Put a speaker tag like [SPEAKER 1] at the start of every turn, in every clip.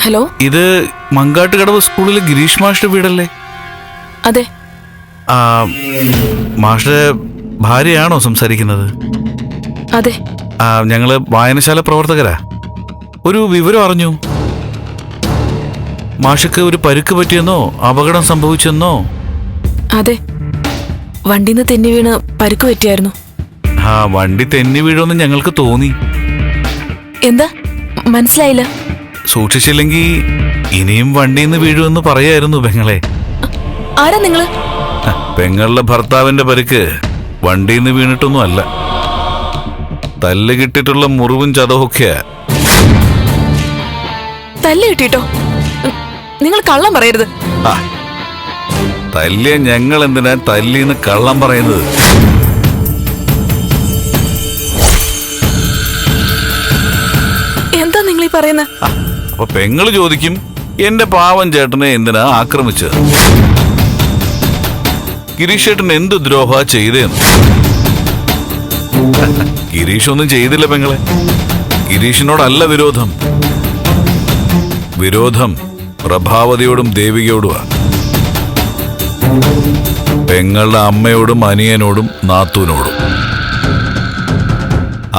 [SPEAKER 1] Hello,
[SPEAKER 2] ഇത് മങ്കാട്ടുകടവ് സ്കൂളിലെ ഗിരീഷ് മാഷിന്റെ വീടല്ലേ?
[SPEAKER 1] അതെ.
[SPEAKER 2] മാഷിന്റെ ഭാര്യയാണോ സംസാരിക്കുന്നത്?
[SPEAKER 1] അതെ.
[SPEAKER 2] ഞങ്ങള് വായനശാല പ്രവർത്തകരാ. ഒരു വിവരം അറിഞ്ഞു. മാഷിക്ക് ഒരു പരുക്ക് പറ്റിയെന്നോ അപകടം സംഭവിച്ചെന്നോ?
[SPEAKER 1] അതെ, വണ്ടിന്ന് തെന്നി വീണ് പരുക്ക് പറ്റിയായിരുന്നു.
[SPEAKER 2] വണ്ടി തെന്നി വീഴുമെന്ന് ഞങ്ങൾക്ക് തോന്നി.
[SPEAKER 1] എന്താ മനസ്സിലായില്ല?
[SPEAKER 2] സൂക്ഷിച്ചില്ലെങ്കിൽ ഇനിയും വണ്ടിന്ന് വീഴുമെന്ന് പറയായിരുന്നു പെങ്ങളെ.
[SPEAKER 1] ആരാ നിങ്ങള്?
[SPEAKER 2] പെങ്ങളുടെ ഭർത്താവിന്റെ പരുക്ക് വണ്ടിന്ന് വീണിട്ടൊന്നും അല്ല, തല്ല് കിട്ടിയിട്ടുള്ള മുറിവും ചതവൊക്കെയാ.
[SPEAKER 1] തല്ല് കിട്ടിട്ടോ? നിങ്ങൾ കള്ളം പറയരുത്.
[SPEAKER 2] തല്ലിയ ഞങ്ങൾ എന്തിനാ തല്ലിന്ന് കള്ളം പറയുന്നത്?
[SPEAKER 1] എന്താ നിങ്ങൾ ഈ പറയുന്നത്?
[SPEAKER 2] അപ്പൊ പെങ്ങള് ചോദിക്കും, എന്റെ പാവം ചേട്ടനെ എന്തിനാ ആക്രമിച്ചത്? ഗിരീഷ് ചേട്ടൻ എന്ത് ദ്രോഹ ചെയ്തേന്ന്? ഗിരീഷ് ഒന്നും ചെയ്തില്ല പെങ്ങളെ. ഗിരീഷിനോടല്ല വിരോധം. വിരോധം പ്രഭാവതിയോടും ദേവികയോടുമാ. പെങ്ങളുടെ അമ്മയോടും അനിയനോടും നാത്തൂനോടും.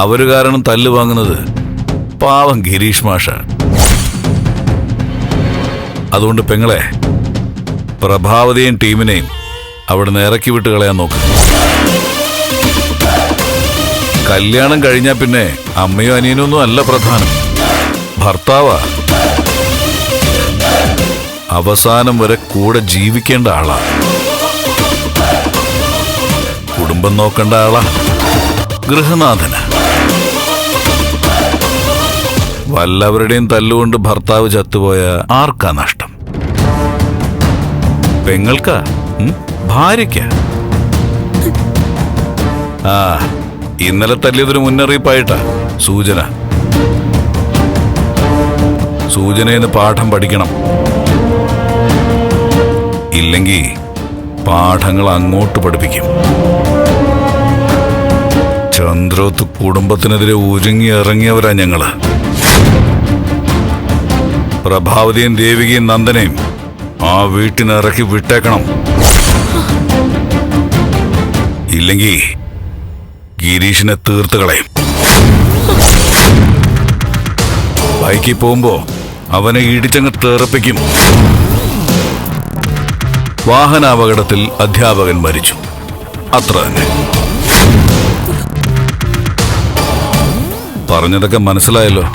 [SPEAKER 2] അവര് കാരണം തല്ല് വാങ്ങുന്നത് പാവം ഗിരീഷ് മാഷാണ്. അതുകൊണ്ട് പെങ്ങളെ, പ്രഭാവതിയും ടീമിനെയും അവിടുന്ന് ഇറക്കി വിട്ട് കളയാൻ നോക്ക്. കല്യാണം കഴിഞ്ഞാ പിന്നെ അമ്മയോ അനിയനോ ഒന്നും അല്ല പ്രധാനം, ഭർത്താവാ. അവസാനം വരെ കൂടെ ജീവിക്കേണ്ട ആളാ, കുടുംബം നോക്കേണ്ട ആളാ, ഗൃഹനാഥന. വല്ലവരുടെയും തല്ലുകൊണ്ട് ഭർത്താവ് ചത്തുപോയ ആർക്കാ നഷ്ടം? പെങ്ങൾക്കാ? ഭാര്യയ്ക്കാ? ഇന്നലെ തല്ലിയതൊരു മുന്നറിയിപ്പായിട്ടാ. സൂചനയെന്ന് പാഠം പഠിക്കണം. ഇല്ലെങ്കിൽ പാഠങ്ങൾ അങ്ങോട്ട് പഠിപ്പിക്കും. ചന്ദ്രോത്ത് കുടുംബത്തിനെതിരെ ഒരുങ്ങി ഇറങ്ങിയവരാ ഞങ്ങള്. പ്രഭാവതിയും ദേവികയും നന്ദനെയും ആ വീട്ടിനിറക്കി വിട്ടേക്കണം. ഇല്ലെങ്കിൽ ഗിരീഷിനെ തീർത്ത് കളയും. ബൈക്കിൽ പോകുമ്പോ അവനെ ഇടിച്ചങ്ങ് തെറിപ്പിക്കും. വാഹനാപകടത്തിൽ അധ്യാപകൻ മരിച്ചു, അത്ര തന്നെ. പറഞ്ഞതൊക്കെ മനസ്സിലായല്ലോ?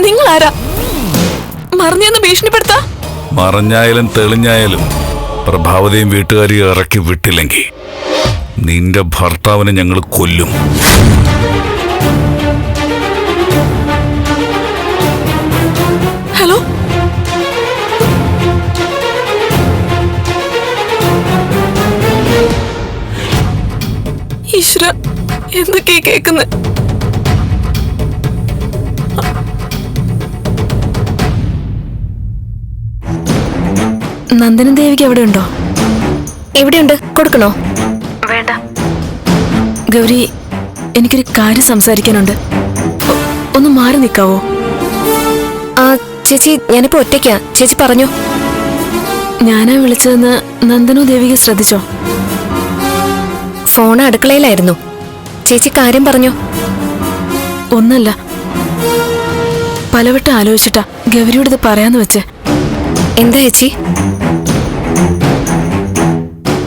[SPEAKER 1] നിങ്ങൾ ആരാ? മറിഞ്ഞെന്ന് ഭീഷണിപ്പെടുത്താ?
[SPEAKER 2] മറഞ്ഞായാലും തെളിഞ്ഞായാലും പ്രഭാവതിയും വീട്ടുകാരെയും ഇറക്കി വിട്ടില്ലെങ്കിൽ നിന്റെ ഭർത്താവിനെ ഞങ്ങൾ കൊല്ലും.
[SPEAKER 1] ഹലോ, ഈശ്വര, എന്തൊക്കെയാ കേൾക്കുന്നത്? നന്ദനും ദേവിക്ക് എവിടെ ഉണ്ടോ?
[SPEAKER 3] എവിടെയുണ്ട്? കൊടുക്കണോ?
[SPEAKER 1] വേണ്ട ഗൗരി, എനിക്കൊരു കാര്യം സംസാരിക്കാനുണ്ട്. ഒന്ന് മാറി നിൽക്കാവോ?
[SPEAKER 3] ചേച്ചി, ഞാനിപ്പോ ഒറ്റയ്ക്കാ. ചേച്ചി പറഞ്ഞോ.
[SPEAKER 1] ഞാനാ വിളിച്ചതെന്ന് നന്ദനോ ദേവിക ശ്രദ്ധിച്ചോ?
[SPEAKER 3] ഫോൺ അടുക്കളയിലായിരുന്നു. ചേച്ചി കാര്യം പറഞ്ഞോ.
[SPEAKER 1] ഒന്നല്ല, പലവട്ടം ആലോചിച്ചിട്ടാ ഗൗരിയോട് ഇത് പറയാന്ന് വെച്ച്.
[SPEAKER 3] എന്താ ചേച്ചി?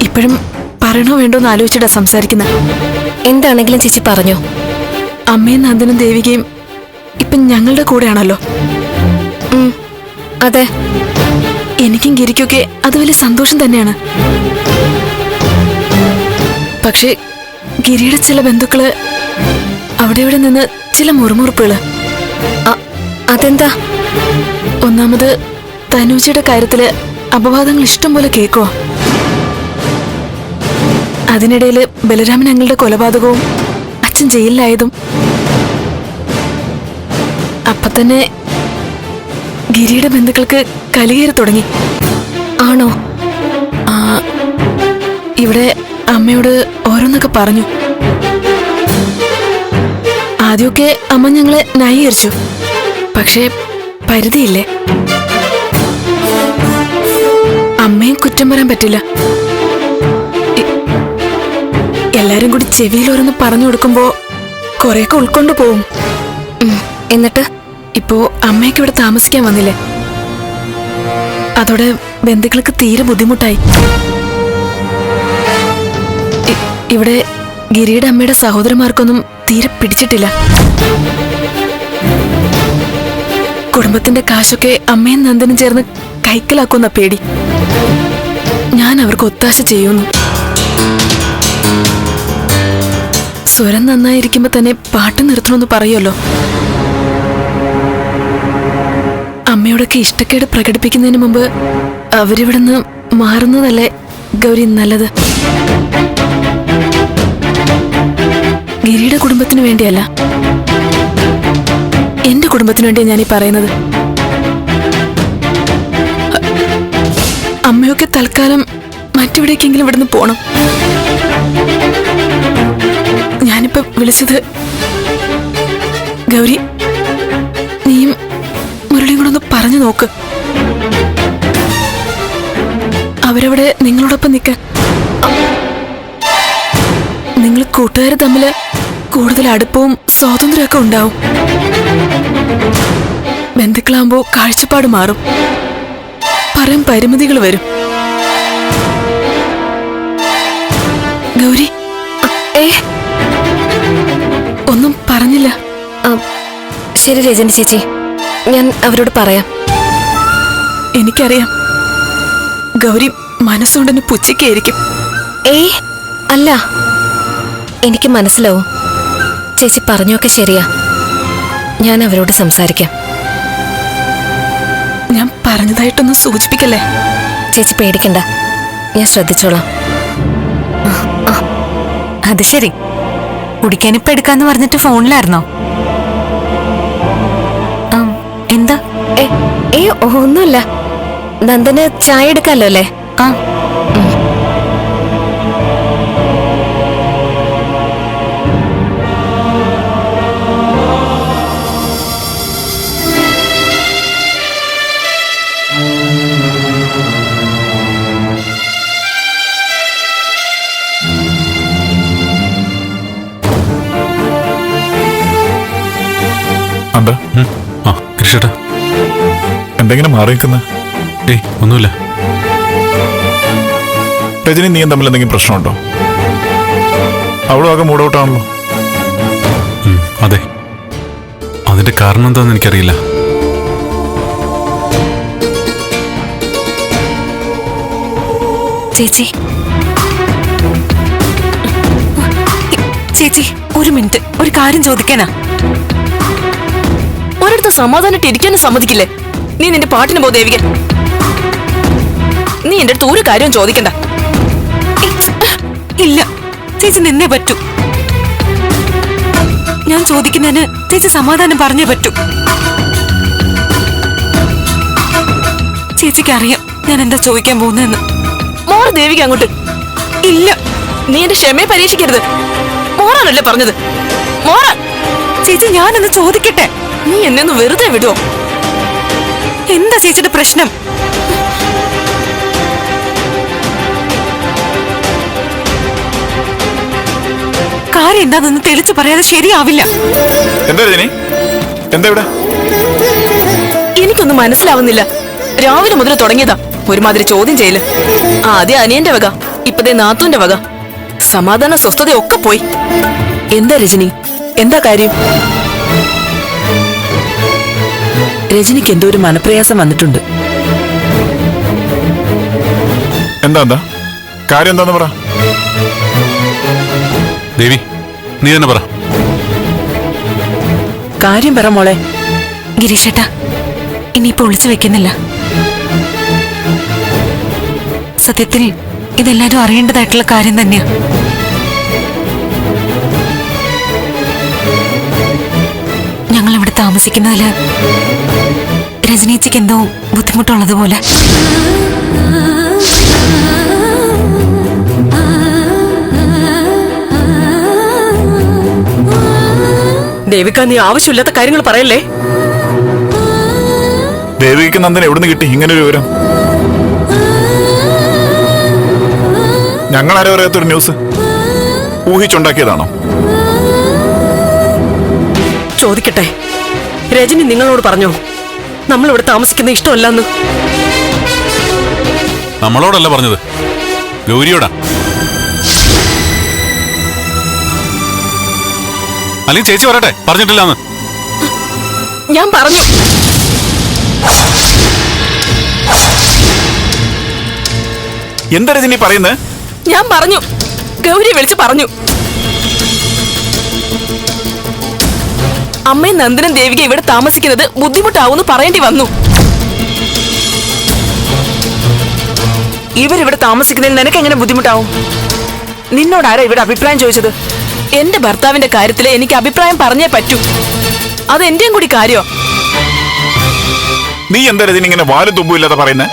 [SPEAKER 1] ഇപ്പോഴും പറയണോ വേണ്ടോന്ന് ആലോചിച്ചിട്ടാ സംസാരിക്കുന്നത്.
[SPEAKER 3] എന്താണെങ്കിലും ചേച്ചി പറഞ്ഞോ.
[SPEAKER 1] അമ്മയും നന്ദനും ദേവികയും ഇപ്പം ഞങ്ങളുടെ കൂടെയാണല്ലോ.
[SPEAKER 3] അതെ,
[SPEAKER 1] എനിക്കും ഗിരിക്കൊക്കെ അത് വലിയ സന്തോഷം തന്നെയാണ്. പക്ഷേ ഗിരിയുടെ ചില ബന്ധുക്കള് അവിടെ ഇവിടെ നിന്ന് ചില മുറുമുറുപ്പുകള്.
[SPEAKER 3] അതെന്താ?
[SPEAKER 1] ഒന്നാമത് തനൂജിയുടെ കാര്യത്തില് അപവാദങ്ങൾ ഇഷ്ടം പോലെ കേൾക്കുവാ. അതിനിടയില് ബലരാമൻ ഞങ്ങളുടെ കൊലപാതകവും അച്ഛൻ ജയിലിലായതും. അപ്പൊ തന്നെ ഗിരിയുടെ ബന്ധുക്കൾക്ക് കലികേറി തുടങ്ങി.
[SPEAKER 3] ആണോ?
[SPEAKER 1] ഇവിടെ അമ്മയോട് ഓരോന്നൊക്കെ പറഞ്ഞു. ആദ്യമൊക്കെ അമ്മ ഞങ്ങളെ ന്യായീകരിച്ചു. പക്ഷേ പരിധിയില്ലേ. അമ്മയും കുറ്റം പറയാൻ പറ്റില്ല. എല്ലാരും കൂടി ചെവിയിലോരോന്ന് പറഞ്ഞു കൊടുക്കുമ്പോ കൊറേയൊക്കെ ഉൾക്കൊണ്ടു പോവും.
[SPEAKER 3] എന്നിട്ട്
[SPEAKER 1] ഇപ്പോ അമ്മയ്ക്ക് ഇവിടെ താമസിക്കാൻ വന്നില്ലേ, അതോടെ ബന്ധുക്കൾക്ക് തീരെ ബുദ്ധിമുട്ടായി. ഇവിടെ ഗിരിയുടെ അമ്മയുടെ സഹോദരന്മാർക്കൊന്നും തീരെ പിടിച്ചിട്ടില്ല. കുടുംബത്തിന്റെ കാശൊക്കെ അമ്മയും നന്ദനും ചേർന്ന് കൈക്കലാക്കുന്ന പേടി. ഞാൻ അവർക്ക് ഒത്താശ ചെയ്യുന്നു. സ്വരം നന്നായിരിക്കുമ്പോ തന്നെ പാട്ട് നിർത്തണമെന്ന് പറയുമല്ലോ. അമ്മയോടൊക്കെ ഇഷ്ടക്കേട് പ്രകടിപ്പിക്കുന്നതിന് മുമ്പ് അവരിവിടുന്ന് മാറുന്നതല്ലേ ഗൗരി നല്ലത്. ഗിരിയുടെ കുടുംബത്തിന് വേണ്ടിയല്ല, എന്റെ കുടുംബത്തിന് വേണ്ടിയാണ് ഞാനീ പറയുന്നത്. അമ്മയൊക്കെ തൽക്കാലം മറ്റെവിടേക്കെങ്കിലും ഇവിടുന്ന് പോണം. ഞാനിപ്പോ വിളിച്ചത് ഗൗരി, നീയും മുരളിയും കൂടെ ഒന്ന് പറഞ്ഞു നോക്ക്. അവരവിടെ നിങ്ങളോടൊപ്പം നിൽക്കാൻ. നിങ്ങൾ കൂട്ടുകാർ തമ്മില് കൂടുതൽ അടുപ്പവും സ്വാതന്ത്ര്യമൊക്കെ ഉണ്ടാവും. ബന്ധുക്കളാകുമ്പോ കാഴ്ചപ്പാട് മാറും, പറയാൻ പരിമിതികൾ വരും. ഗൗരി ഒന്നും പറഞ്ഞില്ല.
[SPEAKER 3] ശരി രജനി ചേച്ചി, ഞാൻ അവരോട് പറയാം.
[SPEAKER 1] എനിക്കറിയാം ഗൗരി മനസ്സുകൊണ്ടെന്നെ പുച്ഛിക്കായിരിക്കും.
[SPEAKER 3] അല്ല, എനിക്ക് മനസ്സിലാവും. ചേച്ചി പറഞ്ഞൊക്കെ ശരിയാ. ഞാൻ അവരോട് സംസാരിക്കാം.
[SPEAKER 1] ഞാൻ പറഞ്ഞതായിട്ടൊന്നും സൂചിപ്പിക്കല്ലേ.
[SPEAKER 3] ചേച്ചി പേടിക്കണ്ട, ഞാൻ ശ്രദ്ധിച്ചോളാം.
[SPEAKER 4] അത് ശരി, കുടിക്കാനിപ്പ എടുക്കാന്ന് പറഞ്ഞിട്ട് ഫോണിലായിരുന്നോ? എന്താ?
[SPEAKER 3] ഒന്നുമില്ല. നന്ദന് ചായ എടുക്കാമല്ലോ അല്ലേ?
[SPEAKER 4] ആ
[SPEAKER 5] എന്താ?
[SPEAKER 6] കൃഷ്ണേട്ടാ,
[SPEAKER 5] എന്തെങ്കിലും മാറി നിൽക്കുന്ന?
[SPEAKER 6] ഏയ് ഒന്നുമില്ല.
[SPEAKER 5] രജനി നീയും തമ്മിൽ എന്തെങ്കിലും പ്രശ്നമുണ്ടോ? അവളും ആകെ മൂഡൌട്ടാണല്ലോ.
[SPEAKER 6] അതെ, അതിന്റെ കാരണം എന്താണെന്ന് എനിക്കറിയില്ല.
[SPEAKER 4] ചേച്ചി ചേച്ചി ഒരു മിനിറ്റ്, ഒരു കാര്യം ചോദിക്കാനാ.
[SPEAKER 1] ഒരിടത്ത് സമാധാനമായിട്ട് ഇരിക്കാനും സമ്മതിക്കില്ലേ? നീ നിന്റെ പാട്ടിന് പോ ദേവിക. നീ എന്റെ അടുത്ത് ഒരു കാര്യവും ചോദിക്കണ്ട.
[SPEAKER 4] ഇല്ല ചേച്ചി, നിന്നേ പറ്റൂ. ഞാൻ ചോദിക്കുന്നതിന് ചേച്ചി സമാധാനം പറഞ്ഞേ പറ്റൂ. ചേച്ചിക്ക് അറിയാം ഞാൻ എന്താ ചോദിക്കാൻ പോകുന്നതെന്ന്.
[SPEAKER 1] മോറ് ദേവിക അങ്ങോട്ട്.
[SPEAKER 4] ഇല്ല,
[SPEAKER 1] നീ എന്റെ ക്ഷമയെ പരീക്ഷിക്കരുത്. മോറാണല്ലേ പറഞ്ഞത്, മോറാൻ.
[SPEAKER 4] ചേച്ചി ഞാനൊന്ന് ചോദിക്കട്ടെ.
[SPEAKER 1] നീ എന്നെ ഒന്ന് വെറുതെ വിടുവോ?
[SPEAKER 4] എന്താ ചേച്ചിയുടെ പ്രശ്നം? കാര്യം എന്താണെന്ന് തെളിച്ചു പറയാതെ ശരിയാവില്ല.
[SPEAKER 5] എന്താ രജനി? എന്താ ഇവിടെ?
[SPEAKER 1] എനിക്കൊന്നും മനസ്സിലാവുന്നില്ല. രാവിലെ മുതൽ തുടങ്ങിയതാ ഒരുമാതിരി ചോദ്യം ചെയ്യല്. ആദ്യം അനിയന്റെ വക, ഇപ്പതേ നാത്തൂന്റെ വക. സമാധാന സ്വസ്ഥതയൊക്കെ പോയി. എന്താ രജനി, എന്താ കാര്യം? രജനിക്ക് എന്തോ ഒരു മനപ്രയാസം വന്നിട്ടുണ്ട്.
[SPEAKER 5] എന്താ കാര്യം എന്താന്ന് പറ.
[SPEAKER 6] ദേവി, നീ തന്നെ പറ.
[SPEAKER 1] കാര്യം പറ മോളെ.
[SPEAKER 4] ഗിരീഷേട്ടാ, ഇനിയിപ്പോ ഒളിച്ചു വെക്കുന്നില്ല. സത്യത്തിൽ ഇതെല്ലാരും അറിയേണ്ടതായിട്ടുള്ള കാര്യം തന്നെയാ. ഞങ്ങൾ ഇവിടെ താമസിക്കുന്നതില് രജനീച്ചയ്ക്ക് എന്തോ ബുദ്ധിമുട്ടുള്ളതുപോലെ.
[SPEAKER 1] ദേവിക, നീ ആവശ്യമില്ലാത്ത കാര്യങ്ങൾ പറയല്ലേ.
[SPEAKER 5] ദേവിക്ക് നന്ദൻ എവിടുന്ന് കിട്ടി ഇങ്ങനെ ഒരു വിവരം? ഞങ്ങൾ ആരോ അറിയാത്തൊരു ന്യൂസ് ഊഹിച്ചുണ്ടാക്കിയതാണോ?
[SPEAKER 7] ചോദിക്കട്ടെ, രജനി നിങ്ങളോട് പറഞ്ഞോ നമ്മളിവിടെ താമസിക്കുന്ന ഇഷ്ടമല്ലെന്ന്?
[SPEAKER 6] നമ്മളോടല്ല പറഞ്ഞത്, ഗൗരിയോടാ. അല്ലെങ്കിൽ ചേച്ചി പറയട്ടെ പറഞ്ഞിട്ടില്ലാന്ന്.
[SPEAKER 1] ഞാൻ പറഞ്ഞു.
[SPEAKER 5] എന്താ രജനി പറയുന്നത്?
[SPEAKER 1] ഞാൻ പറഞ്ഞു, ഗൗരി വിളിച്ച് പറഞ്ഞു. അമ്മയും നന്ദനും ദേവിക ഇവിടെ താമസിക്കുന്നത് ബുദ്ധിമുട്ടാവൂന്ന് പറയേണ്ടി വന്നു. ഇവരിവിടെ താമസിക്കുന്നതിൽ നിനക്ക് എങ്ങനെ ബുദ്ധിമുട്ടാവും? നിന്നോടാരാ ഇവിടെ അഭിപ്രായം ചോദിച്ചത്? എന്റെ ഭർത്താവിന്റെ കാര്യത്തിൽ എനിക്ക് അഭിപ്രായം പറഞ്ഞേ പറ്റൂ. അത് എന്റെയും കൂടി കാര്യോ?
[SPEAKER 5] നീ എന്താ രജനി ഇങ്ങനെ വാലും തുമ്പും ഇല്ലാതെ പറയുന്നേ?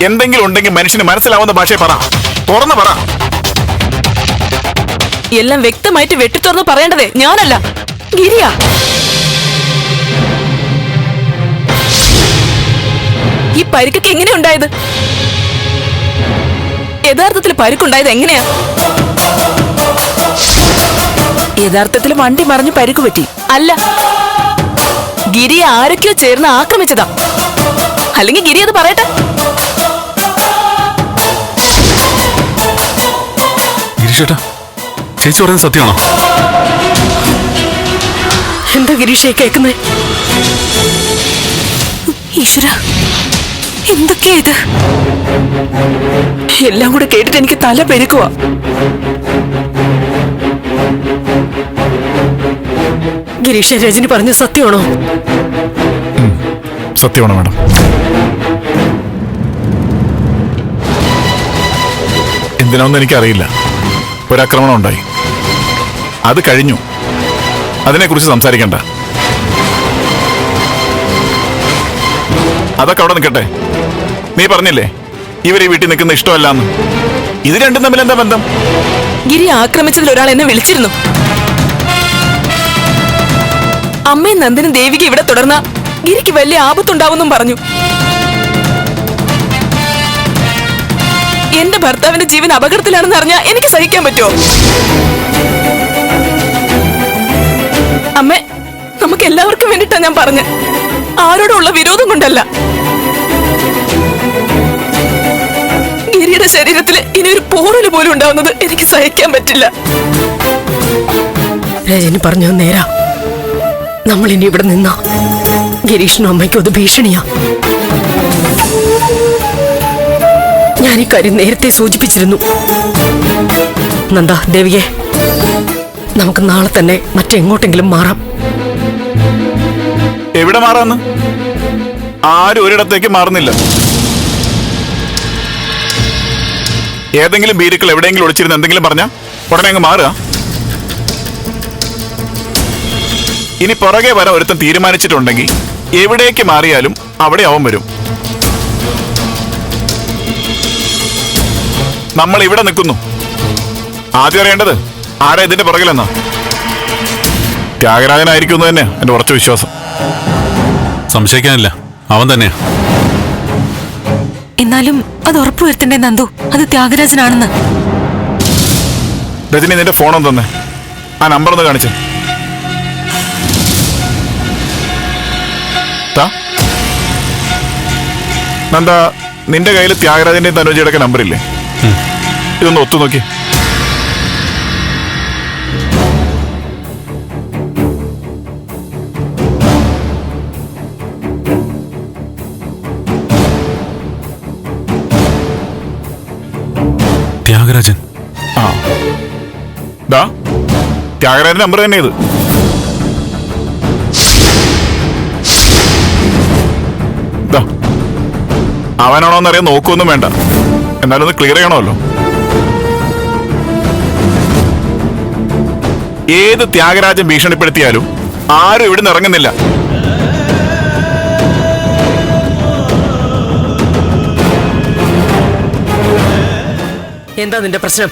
[SPEAKER 5] എന്തെങ്കിലും ഉണ്ടെങ്കിൽ മനുഷ്യന് മനസ്സിലാവുന്ന ഭാഷയെ പറ, തുറന്നു പറ.
[SPEAKER 1] എല്ലാം വ്യക്തമായിട്ട് വെട്ടിത്തുറന്ന് പറയേണ്ടതേ ഞാനല്ല, ഗിരിയാ. ഈ പരിക്കൊക്കെ എങ്ങനെ ഉണ്ടായത്? യഥാർത്ഥത്തിൽ പരിക്കുണ്ടായത് എങ്ങനെയാ? യഥാർത്ഥത്തിൽ വണ്ടി മറിഞ്ഞു പരിക്ക് പറ്റി അല്ല, ഗിരിയെ ആരൊക്കെയോ ചേർന്ന് ആക്രമിച്ചതാ. അല്ലെങ്കിൽ ഗിരി അത് പറയട്ടെ.
[SPEAKER 6] ഗിരീഷേട്ടാ, ചേച്ചി പറയുന്നത് സത്യമാണോ?
[SPEAKER 7] എന്താ ഗിരീഷേ കേൾക്കുന്നേ?
[SPEAKER 4] ഈശ്വര, എന്തൊക്കെയാ ഇത്?
[SPEAKER 1] എല്ലാം കൂടെ കേട്ടിട്ട് എനിക്ക് തല പെരുക്കുവാ.
[SPEAKER 7] ഗിരീഷേ, രജനി പറഞ്ഞ സത്യമാണോ?
[SPEAKER 5] സത്യമാണ് മാഡം. എന്തിനാണെന്ന് എനിക്കറിയില്ല. ഒരാക്രമണം ഉണ്ടായി, അത് കഴിഞ്ഞു. അതിനെക്കുറിച്ച് സംസാരിക്കണ്ട. അതൊക്കെ അവിടെ നിൽക്കട്ടെ. നീ പറഞ്ഞില്ലേ ഇവർ ഈ വീട്ടിൽ നിൽക്കുന്ന ഇഷ്ടമല്ലാന്ന്? ഇത് രണ്ടും തമ്മിൽ എന്താ ബന്ധം?
[SPEAKER 1] ഗിരി ആക്രമിച്ചതിൽ ഒരാൾ എന്നെ വിളിച്ചിരുന്നു. അമ്മയും നന്ദനും ദേവിക ഇവിടെ തുടർന്ന ഗിരിക്ക് വലിയ ആപത്തുണ്ടാവുന്നും പറഞ്ഞു. എന്റെ ഭർത്താവിന്റെ ജീവൻ അപകടത്തിലാണെന്ന് അറിഞ്ഞാൽ എനിക്ക് സഹിക്കാൻ പറ്റുമോ? അമ്മേ, നമുക്ക് എല്ലാവർക്കും വേണ്ടിട്ടാ ഞാൻ പറഞ്ഞ, ആരോടുള്ള വിരോധം കൊണ്ടല്ല. ഗിരിയുടെ ശരീരത്തിൽ ഇനി ഒരു പോറല് പോലും ഉണ്ടാവുന്നത് എനിക്ക് സഹിക്കാൻ പറ്റില്ല.
[SPEAKER 7] രജനി പറഞ്ഞത് നേരാ. നമ്മൾ ഇനി ഇവിടെ നിന്നാ ഗിരീഷിനും അമ്മയ്ക്കും അത് ഭീഷണിയാ. ഞാൻ ഈ കാര്യം നേരത്തെ സൂചിപ്പിച്ചിരുന്നു. നന്ദ, ദേവികെ, നമുക്ക് നാളെ തന്നെ മറ്റെങ്ങോട്ടെങ്കിലും മാറാം.
[SPEAKER 5] എവിടെ മാറാന്ന്? ആരും ഒരിടത്തേക്ക് മാറുന്നില്ല. ഏതെങ്കിലും ബീരുക്കൾ എവിടെയെങ്കിലും ഒളിച്ചിരുന്ന് എന്തെങ്കിലും പറഞ്ഞാ ഉടനെ അങ്ങ് മാറുക. ഇനി പുറകെ വരാൻ ഒരുത്തൻ തീരുമാനിച്ചിട്ടുണ്ടെങ്കിൽ എവിടേക്ക് മാറിയാലും അവിടെ അവൻ വരും. നമ്മൾ ഇവിടെ നിൽക്കുന്നു. ആദ്യം അറിയേണ്ടത് ആരാ ഇതിന്റെ പുറകിലെന്നാ. ത്യാഗരാജനായിരിക്കും തന്നെ എന്റെ ഉറച്ച വിശ്വാസം.
[SPEAKER 6] സംശയിക്കാനില്ല, അവൻ തന്നെയാ.
[SPEAKER 4] എന്നാലും അത് ഉറപ്പുവരുത്തണ്ടേ നന്ദു, അത് ത്യാഗരാജനാണെന്ന്.
[SPEAKER 5] രജനി, നിന്റെ ഫോണൊന്ന് തന്നെ, ആ നമ്പർ ഒന്ന് കാണിച്ചേ. നന്ദ, നിന്റെ കയ്യിൽ ത്യാഗരാജന്റെയും തനുജയുടെ ഒക്കെ നമ്പറില്ലേ? ഇതൊന്ന് ഒത്തു നോക്കി.
[SPEAKER 6] ത്യാഗരാജൻ.
[SPEAKER 5] ആ, ത്യാഗരാജന്റെ നമ്പർ തന്നെ ഇത്. അവനാണോന്നറിയാൻ നോക്കുമൊന്നും വേണ്ട, എന്നാലും ഒന്ന് ക്ലിയർ ചെയ്യണമല്ലോ. ഏത് ത്യാഗരാജൻ ഭീഷണിപ്പെടുത്തിയാലും ആരും ഇവിടെ നിന്ന് ഇറങ്ങുന്നില്ല.
[SPEAKER 7] എന്താ നിന്റെ പ്രശ്നം?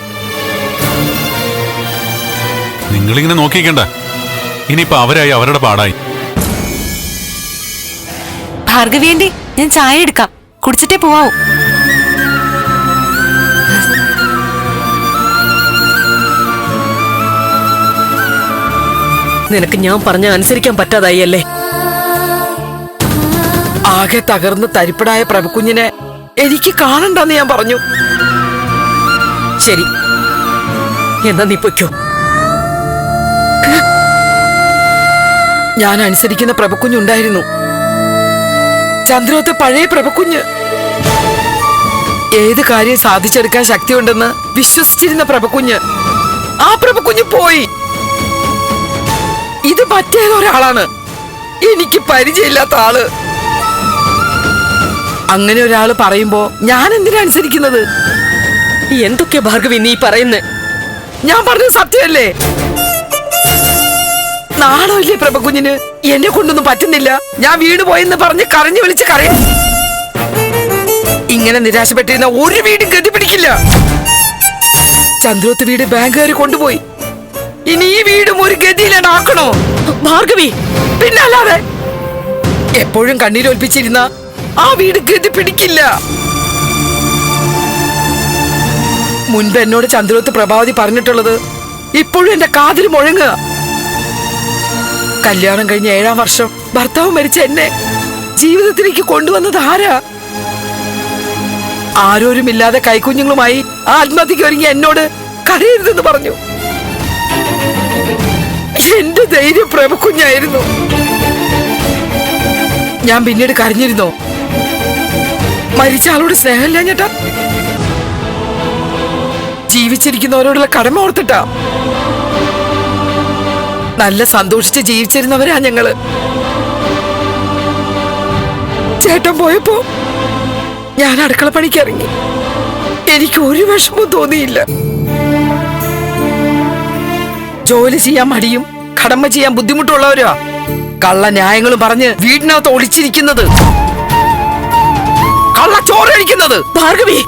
[SPEAKER 6] നിങ്ങളിങ്ങനെ നോക്കിക്കണ്ട, ഇനിയിപ്പോ അവരായി അവരുടെ പാടായി.
[SPEAKER 4] ഭാർഗവിയന്റെ, ഞാൻ ചായ എടുക്കാം, കുടിച്ചിട്ടേ പോവാവൂ.
[SPEAKER 7] നിനക്ക് ഞാൻ പറഞ്ഞ അനുസരിക്കാൻ പറ്റാതായി അല്ലേ? ആകെ തകർന്ന് തരിപ്പടായ പ്രഭുക്കുഞ്ഞിനെ എനിക്ക് കാണണ്ടെന്ന് ഞാൻ പറഞ്ഞു. ശരി, എന്നാ നീ പൊയ്ക്കോ. ഞാൻ അനുസരിക്കുന്ന പ്രഭുക്കുഞ്ഞുണ്ടായിരുന്നു. ചന്ദ്രോത്തെ പഴയ പ്രഭുക്കുഞ്ഞ്. ഏത് കാര്യം സാധിച്ചെടുക്കാൻ ശക്തിയുണ്ടെന്ന് വിശ്വസിച്ചിരുന്ന പ്രഭുക്കുഞ്ഞ്. ആ പ്രഭുക്കുഞ്ഞ് പോയി. ഇത് മറ്റേതൊരാളാണ്, എനിക്ക് പരിചയമില്ലാത്ത ആള്. അങ്ങനെ ഒരാള് പറയുമ്പോ ഞാൻ എന്തിനാ അനുസരിക്കുന്നത്? എന്തൊക്കെ ഭാർഗവി നീ പറയുന്നേ? ഞാൻ പറഞ്ഞത് സത്യമല്ലേ? നാണമില്ലേ പ്രഭകുഞ്ഞിന്? എന്നെ കൊണ്ടൊന്നും പറ്റുന്നില്ല, ഞാൻ വീട് പോയെന്ന് പറഞ്ഞ് കരഞ്ഞു വിളിച്ച് കരയാം. ഇങ്ങനെ നിരാശപ്പെട്ടിരുന്ന ഒരു വീടും ഗതി പിടിക്കില്ല. ചന്ദ്രോത്ത് വീട് ബാങ്കുകാർ കൊണ്ടുപോയി. ഇനി ഈ വീടും ഒരു ഗതിയിലാണാക്കണോ ഭാർഗവി? പിന്നല്ലാതെ എപ്പോഴും കണ്ണീരൊൽപ്പിച്ചിരുന്ന ആ വീട് ഗതി പിടിക്കില്ല. മുൻപ് എന്നോട് ചന്ദ്രോത്ത് പ്രഭാവതി പറഞ്ഞിട്ടുള്ളത് ഇപ്പോഴും എന്റെ കാതിൽ മുഴങ്ങുക. കല്യാണം കഴിഞ്ഞ 7-ാം വർഷം ഭർത്താവ് മരിച്ച എന്നെ ജീവിതത്തിലേക്ക് കൊണ്ടുവന്നത് ആരാ? ആരോരുമില്ലാതെ കൈക്കുഞ്ഞുങ്ങളുമായി ആത്മഹത്യക്ക് ഒരുങ്ങി എന്നോട് കരയരുതെന്ന് പറഞ്ഞു. എന്റെ ധൈര്യം പ്രഭുക്കുഞ്ഞായിരുന്നു. ഞാൻ പിന്നീട് കരഞ്ഞിരുന്നോ? മരിച്ച ആളോട് സ്നേഹമില്ല ചേട്ടാ, ജീവിച്ചിരിക്കുന്നവരോടുള്ള കടമ ഓർത്തിട്ടാ. നല്ല സന്തോഷിച്ച് ജീവിച്ചിരുന്നവരാ ഞങ്ങള്. ചേട്ടൻ പോയപ്പോ ഞാൻ അടുക്കള പണിക്ക് ഇറങ്ങി. എനിക്ക് ഒരു വിഷമവും തോന്നിയില്ല. ജോലി ചെയ്യാൻ മടിയും കടമ ചെയ്യാൻ ബുദ്ധിമുട്ടുള്ളവരാ കള്ള ന്യായങ്ങളും പറഞ്ഞ് വീടിനകത്ത് ഒളിച്ചിരിക്കുന്നത്, കള്ള ചോറഴിക്കുന്നത്. ഭാർഗവി,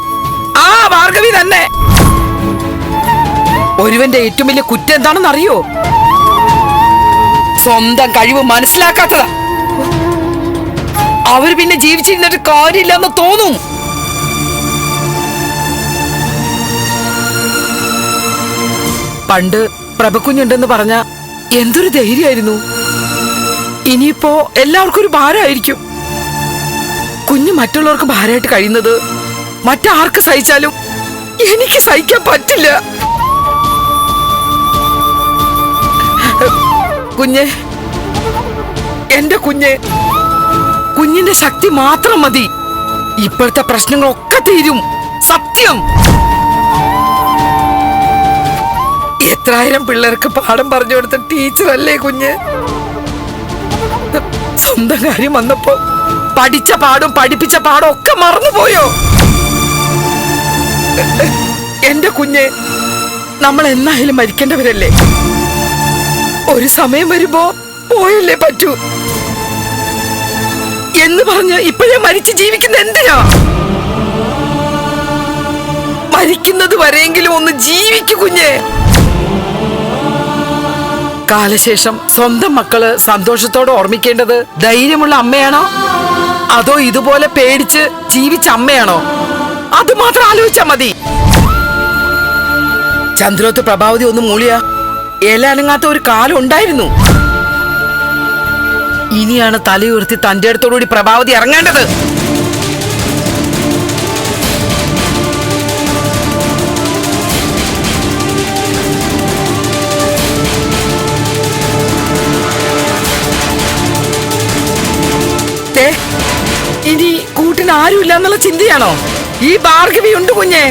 [SPEAKER 7] ആ ഭാർഗവി തന്നെ. ഒരുവന്റെ ഏറ്റവും വലിയ കുറ്റം എന്താണെന്ന് അറിയോ? സ്വന്തം കഴിവ് മനസ്സിലാക്കാത്തതാ. അവര് പിന്നെ ജീവിച്ചിരുന്നിട്ട് കാര്യമില്ലെന്ന് തോന്നും. പണ്ട് പ്രഭക്കുഞ്ഞുണ്ടെന്ന് പറഞ്ഞ എന്തൊരു ധൈര്യമായിരുന്നു. ഇനിയിപ്പോ എല്ലാവർക്കും ഒരു ഭാരമായിരിക്കും. കുഞ്ഞ് മറ്റുള്ളവർക്ക് ഭാരമായിട്ട് കഴിയുന്നത് മറ്റാർക്ക് സഹിച്ചാലും എനിക്ക് സഹിക്കാൻ പറ്റില്ല. കുഞ്ഞെ, എന്റെ കുഞ്ഞെ, കുഞ്ഞിന്റെ ശക്തി മാത്രം മതി. ഇപ്പോഴത്തെ പ്രശ്നങ്ങളൊക്കെ തീരും. സത്യം. എത്രായിരം പിള്ളേർക്ക് പാഠം പറഞ്ഞു കൊടുത്ത ടീച്ചറല്ലേ കുഞ്ഞ്? സ്വന്തം കാര്യം വന്നപ്പോ പഠിച്ച പാടും പഠിപ്പിച്ച പാടും ഒക്കെ മറന്നുപോയോ? എന്റെ കുഞ്ഞ്, നമ്മൾ എന്നായാലും മരിക്കേണ്ടവരല്ലേ? ഒരു സമയം വരുമ്പോ പോയല്ലേ പറ്റൂ എന്ന് പറഞ്ഞ് ഇപ്പോഴേ മരിച്ച് ജീവിക്കുന്ന എന്തിനാ? മരിക്കുന്നത് വരെയെങ്കിലും ഒന്ന് ജീവിക്കൂ കുഞ്ഞെ. കാലശേഷം സ്വന്തം മക്കള് സന്തോഷത്തോടെ ഓർമ്മിക്കേണ്ടത് ധൈര്യമുള്ള അമ്മയാണോ അതോ ഇതുപോലെ പേടിച്ച് ജീവിച്ച അമ്മയാണോ? അത് മാത്രം ആലോചിച്ചാ മതി. ചന്ദ്രോത്ത് പ്രഭാവതി ഒന്ന് മൂളിയ ഇല അനങ്ങാത്ത ഒരു കാലം ഉണ്ടായിരുന്നു. ഇനിയാണ് തലയുയർത്തി തന്റെ അടുത്തോടുകൂടി പ്രഭാവതി ഇറങ്ങേണ്ടത്. ഇനി കൂട്ടിന് ആരുമില്ല എന്നുള്ള ചിന്തയാണോ? ഈ ഭാർഗവി ഉണ്ട് കുഞ്ഞെ.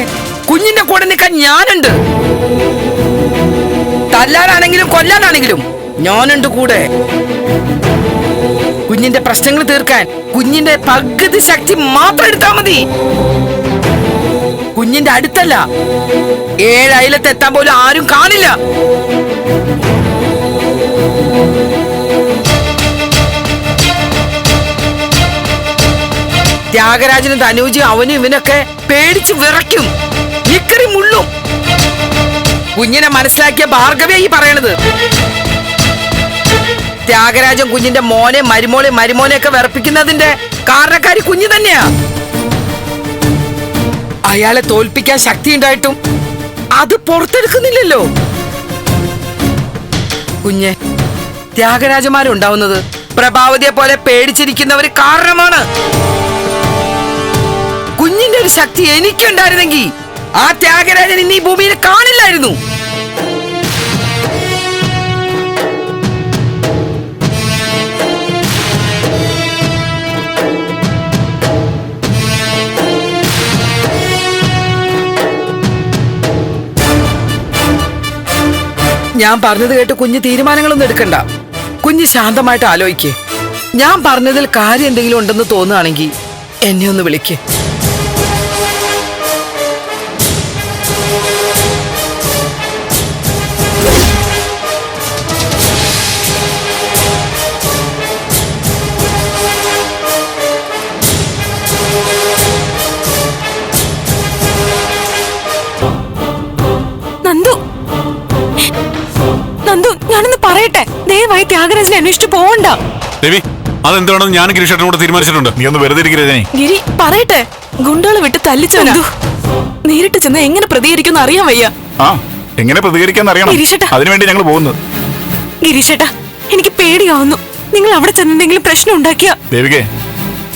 [SPEAKER 7] കുഞ്ഞിന്റെ കൂടെ നിൽക്കാൻ ഞാനുണ്ട്. തല്ലാനാണെങ്കിലും കൊല്ലാനാണെങ്കിലും ഞാനുണ്ട് കൂടെ. കുഞ്ഞിന്റെ പ്രശ്നങ്ങൾ തീർക്കാൻ കുഞ്ഞിന്റെ പകുതി ശക്തി മാത്രം എടുത്താൽ മതി. കുഞ്ഞിന്റെ അടുത്തല്ല, 7 അയലത്തെത്താൻ പോലും ആരും കാണില്ല. ത്യാഗരാജനും ധനൂജും അവനും ഇവനൊക്കെ പേടിച്ച് വിറയ്ക്കും, നിക്കറി മുള്ളും. കുഞ്ഞിനെ മനസ്സിലാക്കിയ ഭാർഗവിയാ ഈ പറയണത്. ത്യാഗരാജൻ കുഞ്ഞിന്റെ മോനെ മരുമോനെയൊക്കെ വിറപ്പിക്കുന്നതിന്റെ കാരണക്കാരി കുഞ്ഞ് തന്നെയാ. അയാളെ തോൽപ്പിക്കാൻ ശക്തി ഉണ്ടായിട്ടും അത് പുറത്തെടുക്കുന്നില്ലല്ലോ. കുഞ്ഞെ, ത്യാഗരാജന്മാരുണ്ടാവുന്നത് പ്രഭാവതിയെ പോലെ പേടിച്ചിരിക്കുന്നവര് കാരണമാണ്. കുഞ്ഞിന്റെ ഒരു ശക്തി എനിക്കുണ്ടായിരുന്നെങ്കിൽ ആ ത്യാഗരാജൻ ഇന്ന് ഈ ഭൂമിയിൽ കാണില്ലായിരുന്നു. ഞാൻ പറഞ്ഞത് കേട്ട് കുഞ്ഞ് തീരുമാനങ്ങളൊന്നും എടുക്കണ്ട. കുഞ്ഞ് ശാന്തമായിട്ട് ആലോചിക്കേ. ഞാൻ പറഞ്ഞതിൽ കാര്യം എന്തെങ്കിലും ഉണ്ടെന്ന് തോന്നുകയാണെങ്കിൽ എന്നെ ഒന്ന് വിളിക്കേ.
[SPEAKER 4] നന്ദു നന്ദു, ഞാനൊന്ന് പറയട്ടെ. ദയവായി ത്യാഗരാജനെ അന്വേഷിച്ചു പോവണ്ട.
[SPEAKER 6] ദേവി, അതെന്താണെന്ന് ഞാൻ ഗിരീഷേട്ടനോട് തീരുമാനിച്ചിട്ടുണ്ട്.
[SPEAKER 5] നീ ഒന്ന് വെറുതെ ഇരിക്കരുതേ.
[SPEAKER 1] ഗിരി പറയട്ടെ. ഗുണ്ടകളെ വിട്ട് തല്ലിച്ചോനാ. നേരിട്ട് ചെന്ന് എങ്ങനെ പ്രതികരിക്കുമെന്ന് അറിയാൻ വയ്യ.
[SPEAKER 5] ആ, എങ്ങനെ പ്രതികരിക്കാന്ന് അറിയണം.
[SPEAKER 4] ഗിരീഷേട്ടാ.
[SPEAKER 5] അതിനുവേണ്ടി ഞങ്ങൾ പോകുന്നത്.
[SPEAKER 4] ഗിരീഷേട്ടാ, എനിക്ക് പേടിയാവുന്നു. നിങ്ങൾ അവിടെ ചെന്നെന്തെങ്കിലും പ്രശ്നം ഉണ്ടാക്കിയ.
[SPEAKER 5] ദേവികെ,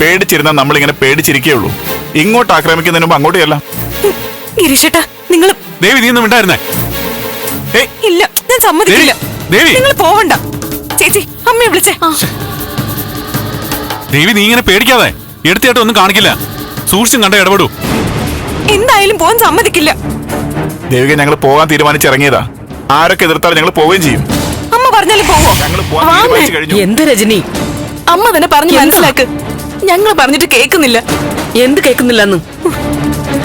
[SPEAKER 5] പേടിച്ചിരുന്നാൽ നമ്മളിങ്ങനെ പേടിച്ചിരിക്കേ ഉള്ളൂ. ഇങ്ങോട്ട് ആക്രമിക്കുന്നതിന് മുമ്പ് അങ്ങോട്ട് ചെല്ലാം.
[SPEAKER 4] ഗിരീഷേട്ടാ, നിങ്ങൾ
[SPEAKER 6] ദേവി, നീ ഒന്നും ഉണ്ടായിരുന്നേ.
[SPEAKER 4] ഇല്ല, ഞാൻ സമ്മതിക്കില്ല.
[SPEAKER 6] ദേവി.
[SPEAKER 4] നിങ്ങൾ പോവണ്ട. ചേച്ചി, അമ്മയെ വിളിച്ചേ.
[SPEAKER 6] ദേവി, നീ ഇങ്ങനെ പേടിക്കാതെ. എടുത്തിട്ട് ഒന്നും കാണിക്കില്ല. സൂക്ഷിച്ചും കണ്ട ഇടപെടൂ.
[SPEAKER 4] എന്തായാലും പോവാൻ സമ്മതിക്കില്ല.
[SPEAKER 5] ദേവികെ, ഞങ്ങൾ പോകാൻ തീരുമാനിച്ചിറങ്ങിയതാ. ആരൊക്കെ എതിർത്താലും ഞങ്ങൾ പോവുകയും ചെയ്യും.
[SPEAKER 4] അമ്മ പറഞ്ഞാലും പോവോ?
[SPEAKER 5] ഞങ്ങൾ പോകാൻ തീരുമാനിച്ചു കഴിഞ്ഞു.
[SPEAKER 7] എന്ത് രജനി,
[SPEAKER 1] അമ്മ തന്നെ പറഞ്ഞു മനസ്സിലാക്ക്. ഞങ്ങൾ പറഞ്ഞിട്ട് കേൾക്കുന്നില്ല.
[SPEAKER 7] എന്ത് കേൾക്കുന്നില്ലെന്ന്?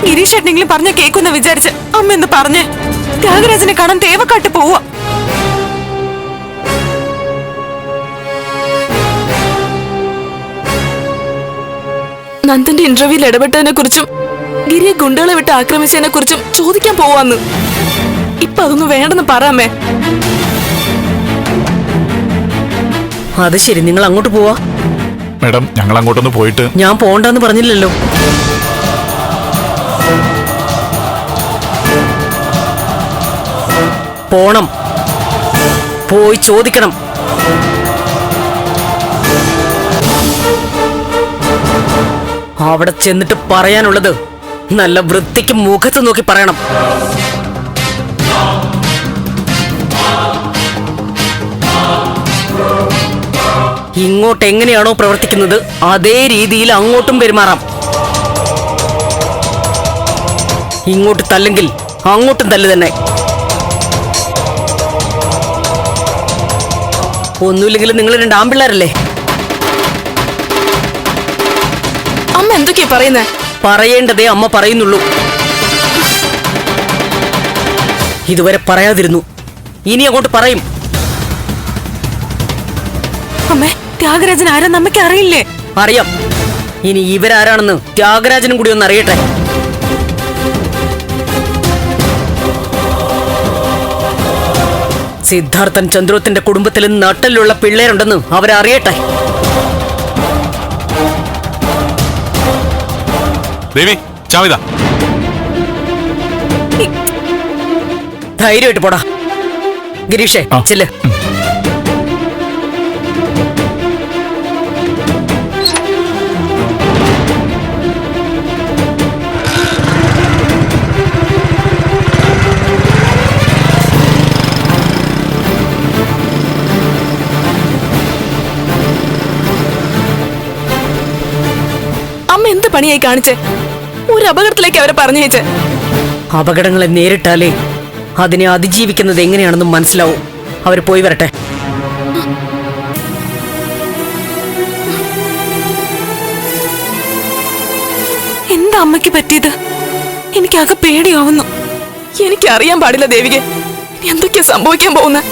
[SPEAKER 4] ഗിരീഷേട്ടെങ്കിലും പറഞ്ഞ കേൾക്കുന്ന വിചാരിച്ച് അമ്മ എന്ന് പറഞ്ഞേ. ത്യാഗരാജനെ കാണാൻ തേവക്കാട്ട് പോവാ.
[SPEAKER 1] നന്ദന്റെ ഇന്റർവ്യൂവിൽ ഇടപെട്ടതിനെ കുറിച്ചും ഗിരിയെ ഗുണ്ടകളെ വിട്ട് ആക്രമിച്ചതിനെ കുറിച്ചും ചോദിക്കാൻ പോവാന്ന്. ഇപ്പൊ അതൊന്നും വേണ്ടെന്ന് പറയാമേ.
[SPEAKER 7] അത് ശരി, നിങ്ങൾ അങ്ങോട്ട് പോവാ?
[SPEAKER 5] മേഡം, ഞങ്ങൾ അങ്ങോട്ടൊന്ന് പോയിട്ട്.
[SPEAKER 7] ഞാൻ പോണ്ടെന്ന് പറഞ്ഞില്ലല്ലോ. പോണം, പോയി ചോദിക്കണം. അവിടെ ചെന്നിട്ട് പറയാനുള്ളത് നല്ല വൃത്തിക്ക് മുഖത്ത് നോക്കി പറയണം. ഇങ്ങോട്ട് എങ്ങനെയാണോ പ്രവർത്തിക്കുന്നത് അതേ രീതിയിൽ അങ്ങോട്ടും പെരുമാറാം. ഇങ്ങോട്ട് തല്ലെങ്കിൽ അങ്ങോട്ടും തല്ല് തന്നെ. ഒന്നുമില്ലെങ്കിലും നിങ്ങൾ രണ്ട് ആമ്പിള്ളേരല്ലേ.
[SPEAKER 1] അമ്മ എന്തൊക്കെയാ പറയുന്നേ?
[SPEAKER 7] പറയേണ്ടതേ അമ്മ പറയുന്നുള്ളൂ. ഇതുവരെ പറയാതിരുന്നു, ഇനി അങ്ങോട്ട് പറയും.
[SPEAKER 4] അമ്മേ, ത്യാഗരാജൻ ആരാന്ന് അമ്മയ്ക്ക് അറിയില്ലേ?
[SPEAKER 7] അറിയാം. ഇനി ഇവരാരാണെന്ന് ത്യാഗരാജനും കൂടി ഒന്ന് അറിയട്ടെ. സിദ്ധാർത്ഥൻ ചന്ദ്രോത്തിന്റെ കുടുംബത്തിൽ നട്ടലുള്ള പിള്ളേരുണ്ടെന്ന് അവരറിയട്ടെ.
[SPEAKER 6] ദേവി, ചാവിത.
[SPEAKER 7] ധൈര്യമായിട്ട് പോടാ. ഗിരീഷേ, ചെല്ല്.
[SPEAKER 1] അമ്മ എന്ത് പണിയായി കാണിച്ചേ? ഒരു അപകടത്തിലേക്ക് അവരെ പറഞ്ഞേച്ചേ.
[SPEAKER 7] അപകടങ്ങളെ നേരിട്ടാലേ അതിനെ അതിജീവിക്കുന്നത് എങ്ങനെയാണെന്നും മനസ്സിലാവും. അവർ പോയി വരട്ടെ.
[SPEAKER 4] എന്താ അമ്മയ്ക്ക് പറ്റിയത്? എനിക്കാകെ പേടിയാവുന്നു.
[SPEAKER 1] എനിക്കറിയാൻ പാടില്ല ദേവികെ, ഇനി എന്തൊക്കെയാ സംഭവിക്കാൻ പോകുന്നത്.